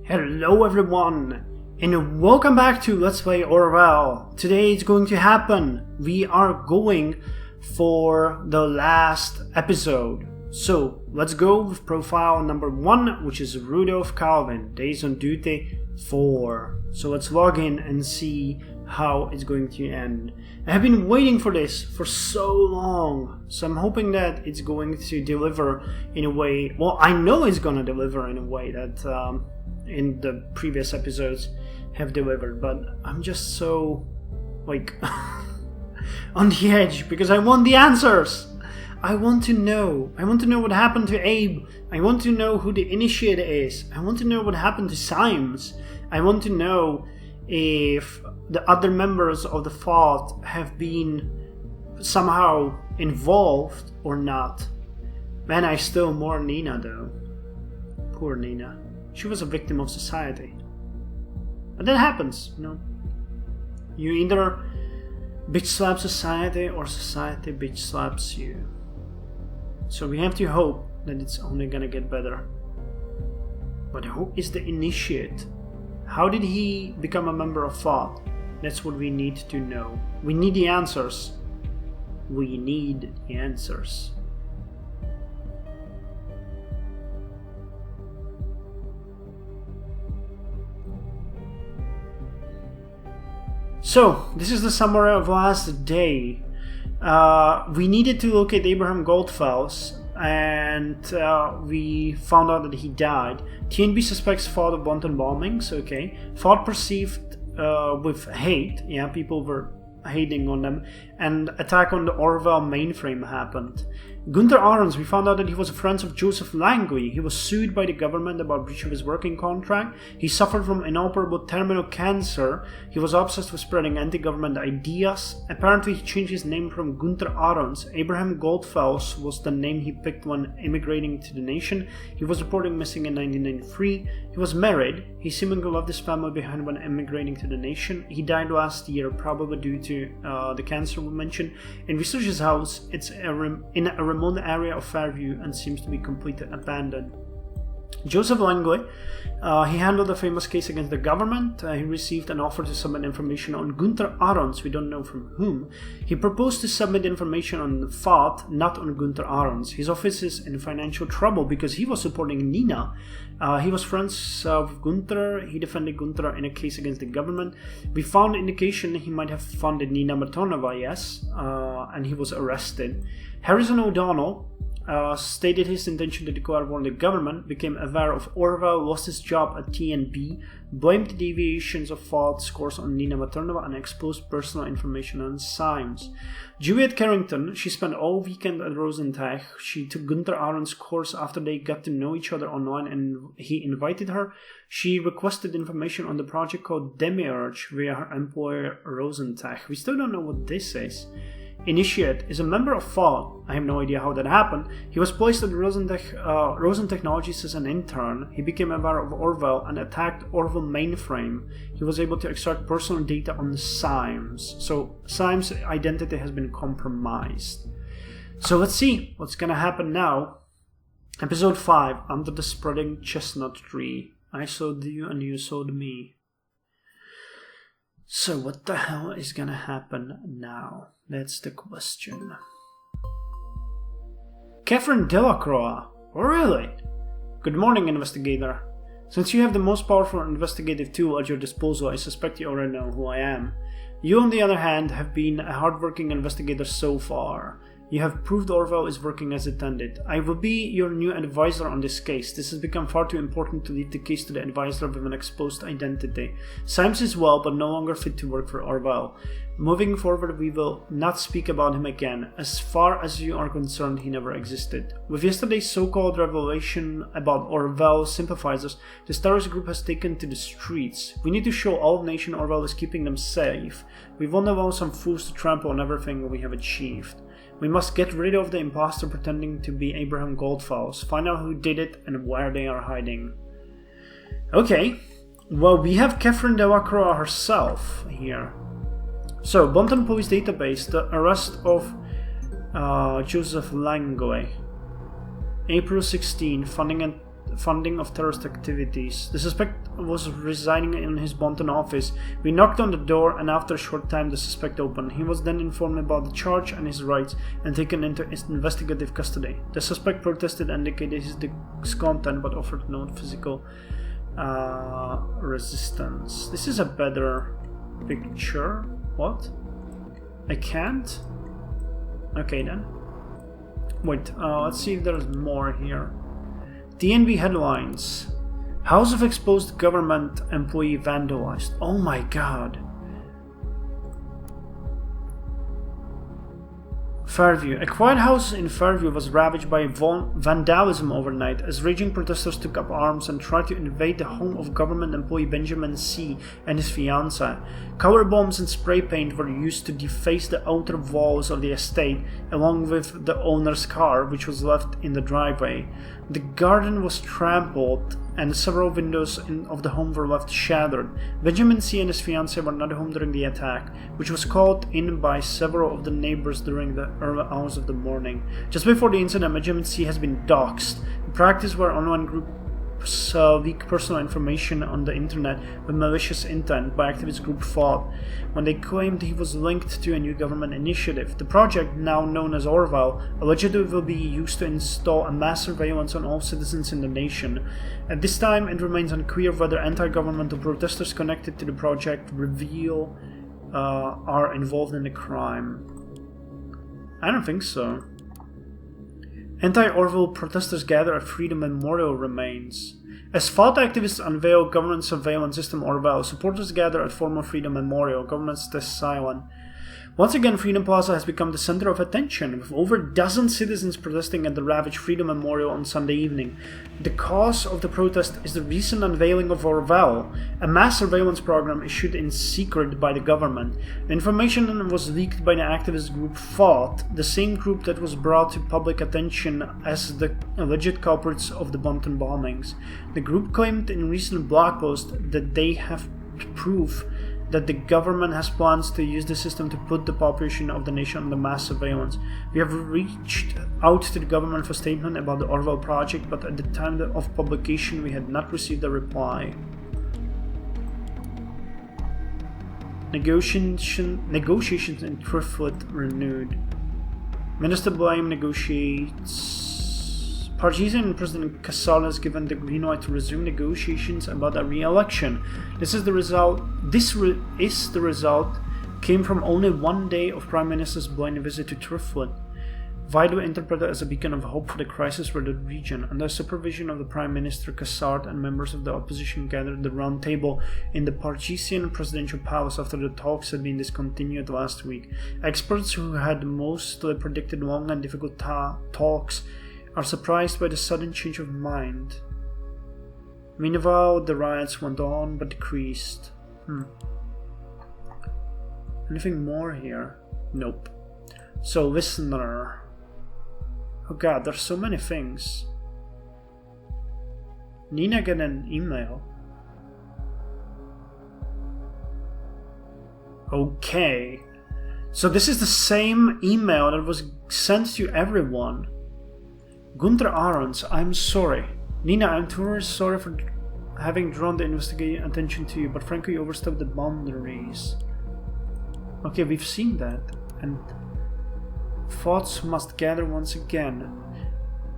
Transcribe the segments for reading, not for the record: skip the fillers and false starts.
Hello everyone, and welcome back to Let's Play Orwell. Today it's going to happen. We are going for the last episode. So let's go with profile number 1, which is Rudolph Calvin, Days on Duty 4. So let's log in and see how it's going to end. I have been waiting for this for so long, so I'm hoping that it's going to deliver in a way, well, I know it's going to deliver in a way that in the previous episodes have delivered, but I'm just so like on the edge because I want the answers. I want to know what happened to Abe. I want to know who the initiate is. I want to know what happened to Symes. I want to know if the other members of the Fault have been somehow involved or not. Man, I still mourn Nina though. Poor Nina. She was a victim of society. But that happens, you know. You either bitch slap society or society bitch slaps you. So we have to hope that it's only gonna get better. But who is the initiate? How did he become a member of FOD? That's what we need to know. We need the answers. We need the answers. So, this is the summary of last day. We needed to locate Abraham Goldfels, and we found out that he died. TNB suspects FOD of Bonton bombings, okay. FOD perceived with hate, yeah, people were hating on them, and attack on the Orwell mainframe happened. Gunther Ahrens, we found out that he was a friend of Joseph Langley. He was sued by the government about breach of his working contract. He suffered from inoperable terminal cancer. He was obsessed with spreading anti-government ideas. Apparently he changed his name from Gunther Ahrens. Abraham Goldfels was the name he picked when immigrating to the nation. He was reported missing in 1993. He was married. He seemingly left his family behind when immigrating to the nation. He died last year, probably due to the cancer we mentioned. In researcher's house, it's in a remote area of Fairview and seems to be completely abandoned. Joseph Langley, he handled a famous case against the government. He received an offer to submit information on Gunther Ahrens, we don't know from whom. He proposed to submit information on the FOD, not on Gunther Ahrens. His office is in financial trouble because he was supporting Nina. He was friends with Gunther. He defended Gunther in a case against the government. We found indication he might have funded Nina Matonova, yes, and he was arrested. Harrison O'Donnell stated his intention to declare war on the government, became aware of Orwell, lost his job at TNB, blamed the deviations of FOD scores on Nina Maternova, and exposed personal information on Symes. Juliet Carrington, she spent all weekend at Rosenthal. She took Gunther Ahrens' course after they got to know each other online and he invited her. She requested information on the project called Demiurge via her employer Rosenthal. We still don't know what this is. Initiate is a member of FOD. I have no idea how that happened. He was placed at Rosen Technologies as an intern. He became aware of Orwell and attacked Orwell mainframe. He was able to extract personal data on Symes. So Symes' identity has been compromised. So let's see what's gonna happen now. Episode 5, Under the Spreading Chestnut Tree. I sowed you and you sowed me. So what the hell is gonna happen now? That's the question. Catherine Delacroix. Oh, really? Good morning, investigator. Since you have the most powerful investigative tool at your disposal, I suspect you already know who I am. You, on the other hand, have been a hardworking investigator so far. You have proved Orwell is working as intended. I will be your new advisor on this case. This has become far too important to leave the case to the advisor with an exposed identity. Symes is well, but no longer fit to work for Orwell. Moving forward, we will not speak about him again. As far as you are concerned, he never existed. With yesterday's so-called revelation about Orwell sympathizers, the terrorist group has taken to the streets. We need to show all nation Orwell is keeping them safe. We won't allow some fools to trample on everything we have achieved. We must get rid of the imposter pretending to be Abraham Goldfels, find out who did it and where they are hiding. Okay, well, we have Catherine Delacroix herself here. So, Bonton Police Database, the arrest of Joseph Langley. April 16, funding of terrorist activities. The suspect was residing in his Bonton office. We knocked on the door, and after a short time the suspect opened. He was then informed about the charge and his rights and taken into investigative custody. The suspect protested and indicated his discontent but offered no physical resistance. This is a better picture. What? I can't? Okay then. Wait, let's see if there's more here. DNB headlines. House of exposed government employee vandalized. Oh my god. Fairview. A quiet house in Fairview was ravaged by vandalism overnight as raging protesters took up arms and tried to invade the home of government employee Benjamin C. and his fiancée. Color bombs and spray paint were used to deface the outer walls of the estate, along with the owner's car, which was left in the driveway. The garden was trampled, and several windows of the home were left shattered. Benjamin C. and his fiancée were not home during the attack, which was called in by several of the neighbors during the early hours of the morning. Just before the incident, Benjamin C. has been doxxed, a practice where online groups leak personal information on the internet with malicious intent by activist group thought when they claimed he was linked to a new government initiative. The project, now known as Orwell, allegedly will be used to install a mass surveillance on all citizens in the nation. At this time, it remains unclear whether anti-governmental protesters connected to the project are involved in the crime. I don't think so. Anti-Orwell protesters gather at Freedom Memorial remains. As thought activists unveil government surveillance system Orwell, supporters gather at former Freedom Memorial, government stays silent. Once again, Freedom Plaza has become the center of attention, with over a dozen citizens protesting at the ravaged Freedom Memorial on Sunday evening. The cause of the protest is the recent unveiling of Orwell, a mass surveillance program issued in secret by the government. The information was leaked by the activist group Thought, the same group that was brought to public attention as the alleged culprits of the Bonton bombings. The group claimed in recent blog posts that they have proof that the government has plans to use the system to put the population of the nation under mass surveillance. We have reached out to the government for statement about the Orwell project, but at the time of publication we had not received a reply. Negotiations in Triflet renewed. Minister Blame negotiates. Parisian President Cassard has given the green light to resume negotiations about a re-election. This is the result. Came from only one day of Prime Minister's Blaine visit to Triflet, widely interpreted as a beacon of hope for the crisis for the region. Under supervision of the Prime Minister, Cassard and members of the opposition gathered at the round table in the Parisian presidential palace after the talks had been discontinued last week. Experts who had mostly predicted long and difficult talks are surprised by the sudden change of mind. Meanwhile, the riots went on but decreased. Anything more here? Nope. So, listener. Oh god, there's so many things. Nina got an email. Okay. So this is the same email that was sent to everyone. Gunther Ahrens, I'm sorry. Nina, I'm truly sorry for having drawn the investigating attention to you, but frankly you overstepped the boundaries. Okay, we've seen that. And thoughts must gather once again.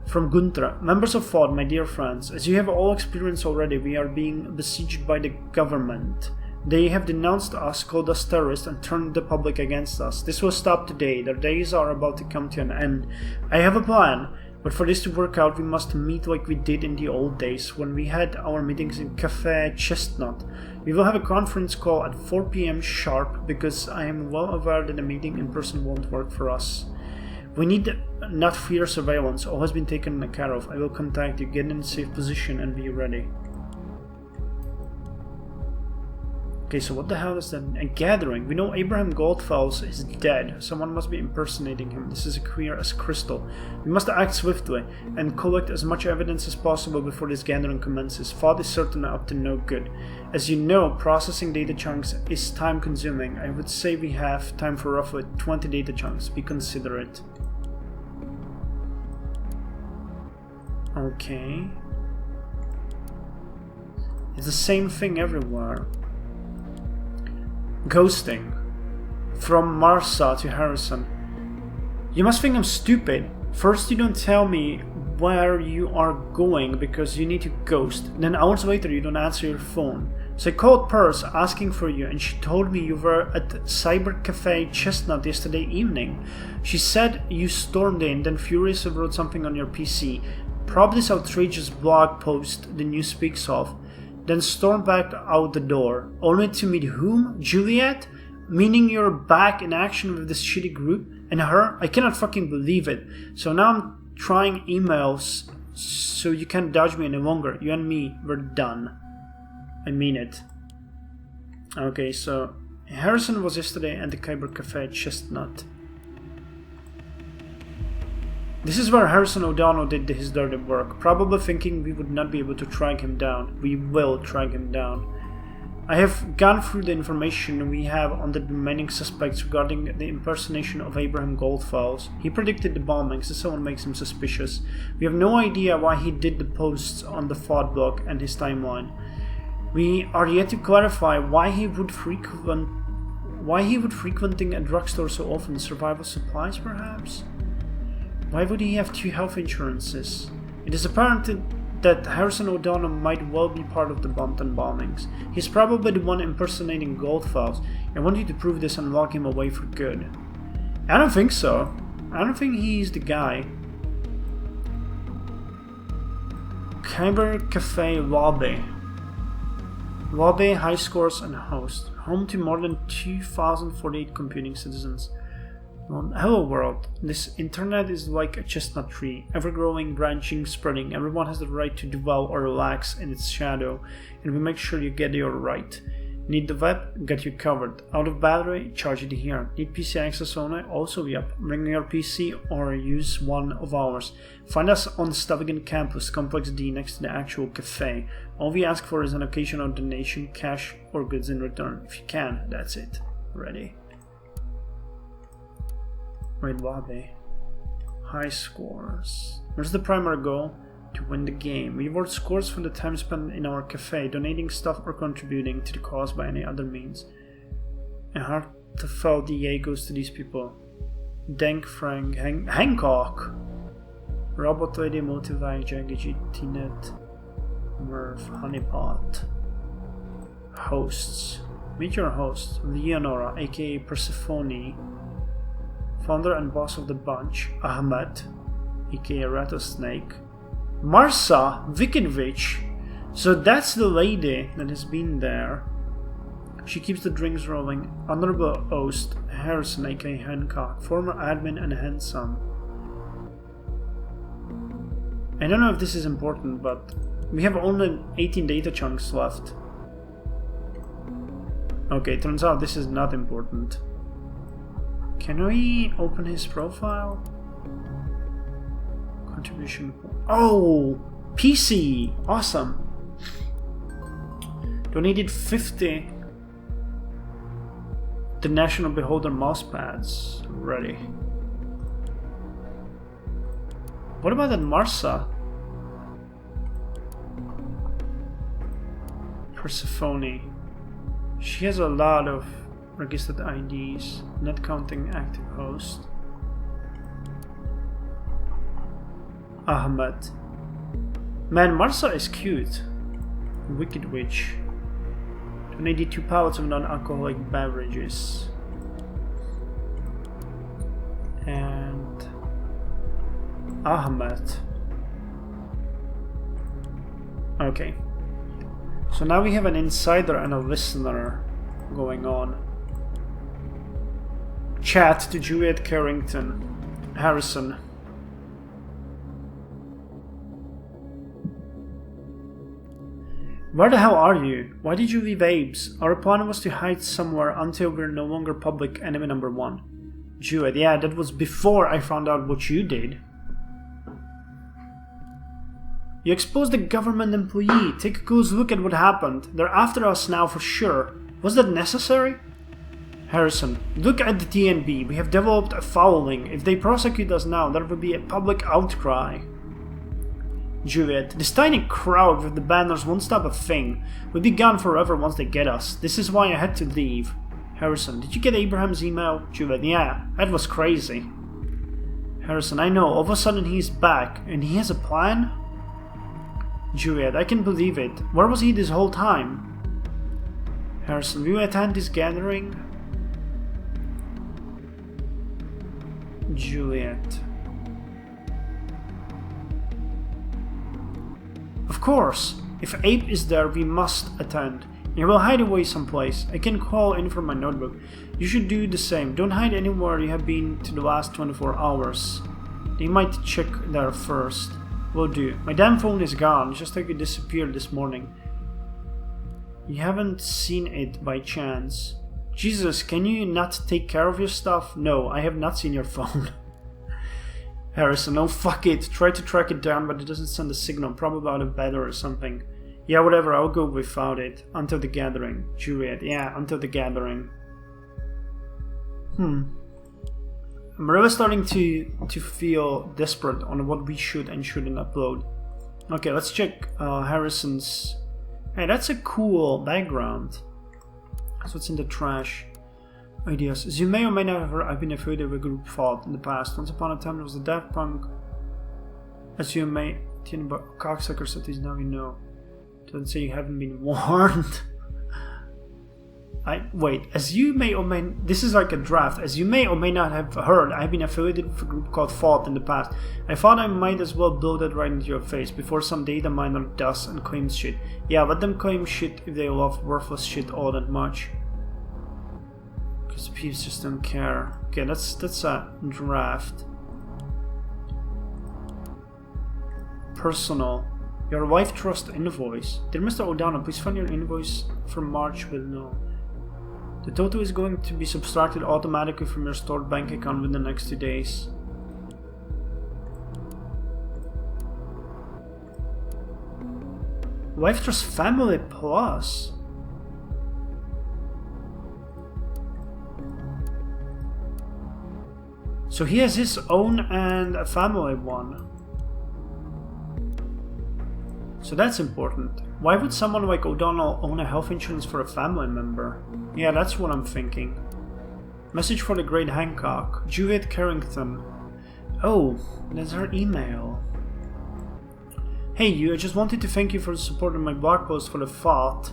From Gunther, members of Thought, my dear friends, as you have all experienced already, we are being besieged by the government. They have denounced us, called us terrorists, and turned the public against us. This will stop today. Their days are about to come to an end. I have a plan. But for this to work out, we must meet like we did in the old days, when we had our meetings in Café Chestnut. We will have a conference call at 4 p.m. sharp, because I am well aware that a meeting in person won't work for us. We need not fear surveillance. All has been taken care of. I will contact you, get in a safe position, and be ready. Okay, so what the hell is that? A gathering. We know Abraham Goldfels is dead. Someone must be impersonating him. This is as clear as crystal. We must act swiftly and collect as much evidence as possible before this gathering commences. Thought is certainly up to no good. As you know, processing data chunks is time consuming. I would say we have time for roughly 20 data chunks. Be considerate. Okay. It's the same thing everywhere. Ghosting. From Marsa to Harrison. You must think I'm stupid. First you don't tell me where you are going because you need to ghost. Then hours later you don't answer your phone. So I called Purse asking for you and she told me you were at Cyber Cafe Chestnut yesterday evening. She said you stormed in, then furiously wrote something on your PC. Probably this outrageous blog post the news speaks of. Then stormed back out the door. Only to meet whom? Juliet? Meaning you're back in action with this shitty group? And her? I cannot fucking believe it. So now I'm trying emails so you can't dodge me any longer. You and me, we're done. I mean it. Okay, so Harrison was yesterday at the Cyber Cafe Chestnut. This is where Harrison O'Donnell did his dirty work, probably thinking we would not be able to track him down. We will track him down. I have gone through the information we have on the remaining suspects regarding the impersonation of Abraham Goldfell's. He predicted the bombings, so someone makes him suspicious. We have no idea why he did the posts on the thought block and his timeline. We are yet to clarify why he would frequenting a drugstore so often. Survival supplies, perhaps? Why would he have 2 health insurances? It is apparent that Harrison O'Donnell might well be part of the Bonton bombings. He's probably the one impersonating Goldfell's. I want you to prove this and lock him away for good. I don't think so. I don't think he's the guy. Cyber Cafe Lobby. Lobby, high scores, and host. Home to more than 2,048 computing citizens. Hello world. This internet is like a chestnut tree, ever-growing, branching, spreading. Everyone has the right to dwell or relax in its shadow, and we make sure you get your right. Need the web? Got you covered. Out of battery? Charge it here. Need PC access only? Also yep. Bring your PC or use one of ours. Find us on Stavagen campus, Complex D, next to the actual cafe. All we ask for is an occasional donation, cash, or goods in return. If you can, that's it. Ready. Wait, lobby. High scores. Where's the primary goal? To win the game. We reward scores for the time spent in our cafe, donating stuff or contributing to the cause by any other means. A heartfelt DA goes to these people. Dank Frank Hancock. Robot Lady Motivai Jaggy Tinet Murph Honeypot. Hosts. Meet your host, Leonora, aka Persephone. Founder and boss of the bunch, Ahmed, aka Rattlesnake. Marsa Vikinovich. So that's the lady that has been there. She keeps the drinks rolling. Honorable host, Harrison, aka Hancock, former admin and handsome. I don't know if this is important, but we have only 18 data chunks left. Okay, turns out this is not important. Can we open his profile? Contribution. Oh! PC! Awesome! Donated 50. The National Beholder mousepads. Ready. What about that Marsa? Persephone. She has a lot of registered IDs, not counting active host. Ahmed. Man, Marsa is cute. Wicked Witch. Donated 2 pallets of non-alcoholic beverages. And Ahmed. Okay. So now we have an insider and a listener going on. Chat to Juliet Carrington. Harrison. Where the hell are you? Why did you leave Abe's? Our plan was to hide somewhere until we're no longer public enemy number 1. Juliet, yeah, that was before I found out what you did. You exposed a government employee. Take a close look at what happened. They're after us now for sure. Was that necessary? Harrison, look at the DNB. We have developed a following. If they prosecute us now, there will be a public outcry. Juliet. This tiny crowd with the banners won't stop a thing. We'll be gone forever once they get us. This is why I had to leave. Harrison, did you get Abraham's email? Juliet, yeah, that was crazy. Harrison, I know, all of a sudden he's back, and he has a plan? Juliet, I can believe it. Where was he this whole time? Harrison, will you attend this gathering? Juliet. Of course! If Abe is there, we must attend. He will hide away someplace. I can call in from my notebook. You should do the same. Don't hide anywhere you have been to the last 24 hours. They might check there first. Will do. My damn phone is gone, just like it disappeared this morning. You haven't seen it by chance. Jesus, can you not take care of your stuff? No, I have not seen your phone. Harrison, oh fuck it. Try to track it down, but it doesn't send a signal. Probably out of battery or something. Yeah, whatever, I'll go without it. Until the gathering. Juliet, yeah, until the gathering. I'm really starting to feel desperate on what we should and shouldn't upload. Okay, let's check Harrison's... Hey, that's a cool background. So it's in the trash. Ideas. As you may or may not have heard, I've been affiliated with a group thought in the past. Once upon a time there was a Daft Punk. As you may... Cocksucker cities, now you know. Don't say you haven't been warned. Wait, as you may or may... This is like a draft. As you may or may not have heard, I've been affiliated with a group called Thought in the past. I thought I might as well blow that right into your face before some data miner does and claims shit. Yeah, let them claim shit if they love worthless shit all that much. Because peeps just don't care. Okay, that's a draft. Personal. Your wife trust invoice. Dear Mr. O'Donnell, please find your invoice from March with no. The total is going to be subtracted automatically from your stored bank account within the next 2 days. Wife trust family plus. So he has his own and a family one. So that's important. Why would someone like O'Donnell own a health insurance for a family member? Yeah, that's what I'm thinking. Message for the great Hancock. Juliet Carrington. Oh, that's her email. Hey you, I just wanted to thank you for supporting my blog post for the Thought.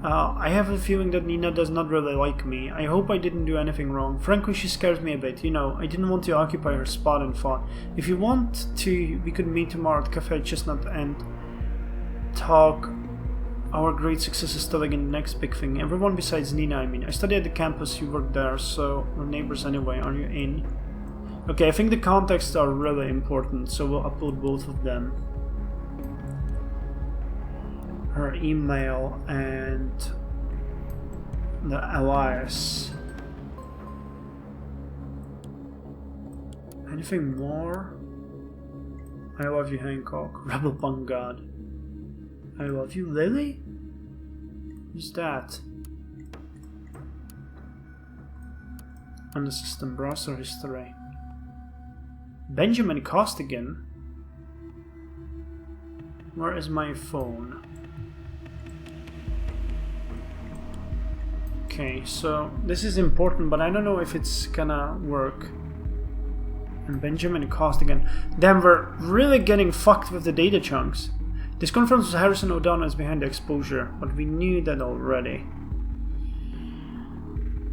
I have a feeling that Nina does not really like me. I hope I didn't do anything wrong. Frankly, she scares me a bit. You know, I didn't want to occupy her spot in Thought. If you want to, we could meet tomorrow at Cafe Chestnut and talk our great successes telling in the next big thing. Everyone besides Nina, I mean. I study at the campus, you work there, so we're neighbors anyway. Are you in? Okay, I think the contexts are really important, so we'll upload both of them. Her email and the alias. Anything more? I love you, Hancock. Rebel Punk God. I love you, Lily? Who's that? On the system browser history. Benjamin Costigan? Where is my phone? Okay, so this is important, but I don't know if it's gonna work. And Benjamin Costigan. Then we're really getting fucked with the data chunks. This confirms Harrison O'Donnell is behind the exposure, but we knew that already.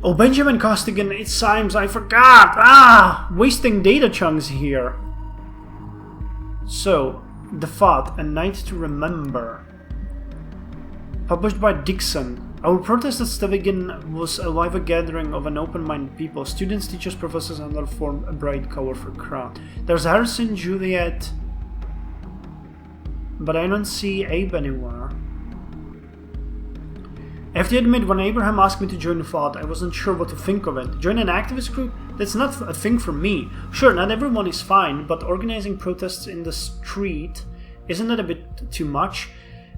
Oh, Benjamin Costigan, it seems I forgot! Wasting data chunks here. So, The Thought, A Night to Remember. Published by Dixon. Our protest at Stevigan was a live gathering of an open-minded people. Students, teachers, professors, and others formed a bright, colorful crowd. There's Harrison, Juliet... But I don't see Abe anywhere. I have to admit, when Abraham asked me to join the Thought, I wasn't sure what to think of it. Join an activist group? That's not a thing for me. Sure, not everyone is fine, but organizing protests in the street, isn't that a bit too much?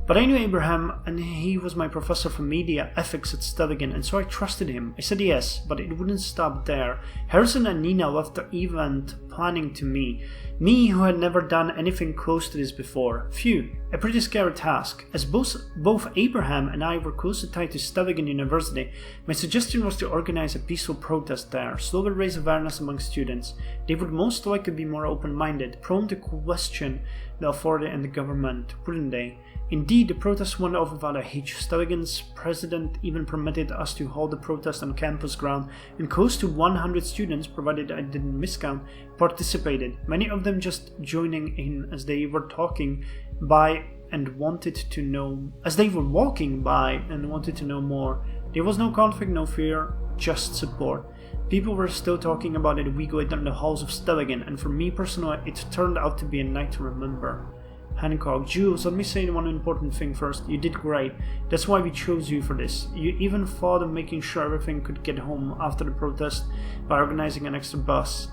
But I knew Abraham, and he was my professor for media ethics at Stevigan, and so I trusted him. I said yes, but it wouldn't stop there. Harrison and Nina left the event planning to me. Me who had never done anything close to this before. Phew, a pretty scary task. As both Abraham and I were closely tied to Stavanger University, my suggestion was to organize a peaceful protest there, slowly raise awareness among students. They would most likely be more open-minded, prone to question the authority and the government, wouldn't they? Indeed, the protest went off without a hitch. Stavagen's president even permitted us to hold the protest on campus ground, and close to 100 students, provided I didn't miscount, participated, many of them just joining in as they were talking by and wanted to know, as they were walking by and wanted to know more. There was no conflict, no fear, just support. People were still talking about it a week later in the halls of Stavagen, and for me personally, it turned out to be a night to remember. Hancock, Jules, let me say one important thing first. You did great. That's why we chose you for this. You even thought of making sure everything could get home after the protest by organizing an extra bus.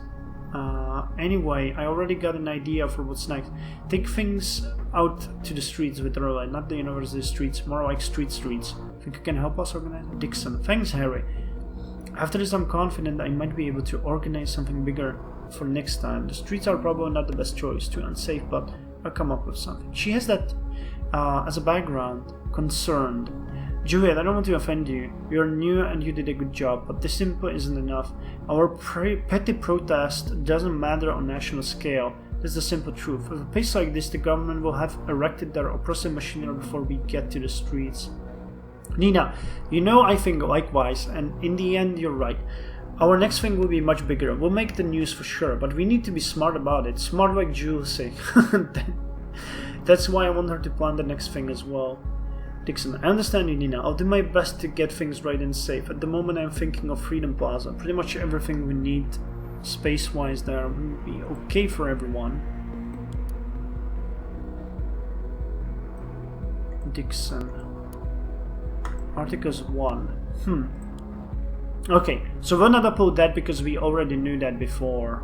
Anyway, I already got an idea for what's next. Take things out to the streets with Orwell, not the university streets, more like streets. Think you can help us organize? Dixon, thanks, Harry. After this, I'm confident I might be able to organize something bigger for next time. The streets are probably not the best choice, too unsafe, but I'll come up with something. She has that as a background, concerned. Juliet, I don't want to offend you. You're new and you did a good job, but this simply isn't enough. Our petty protest doesn't matter on national scale. That's the simple truth. With a pace like this, the government will have erected their oppressive machinery before we get to the streets. Nina, you know I think likewise, and in the end you're right. Our next thing will be much bigger. We'll make the news for sure, but we need to be smart about it. Smart like Jules say. That's why I want her to plan the next thing as well. Dixon, I understand you, Nina. I'll do my best to get things right and safe. At the moment I'm thinking of Freedom Plaza. Pretty much everything we need space-wise there will be okay for everyone. Dixon. Articles 1. Okay, so we'll not upload that because we already knew that before.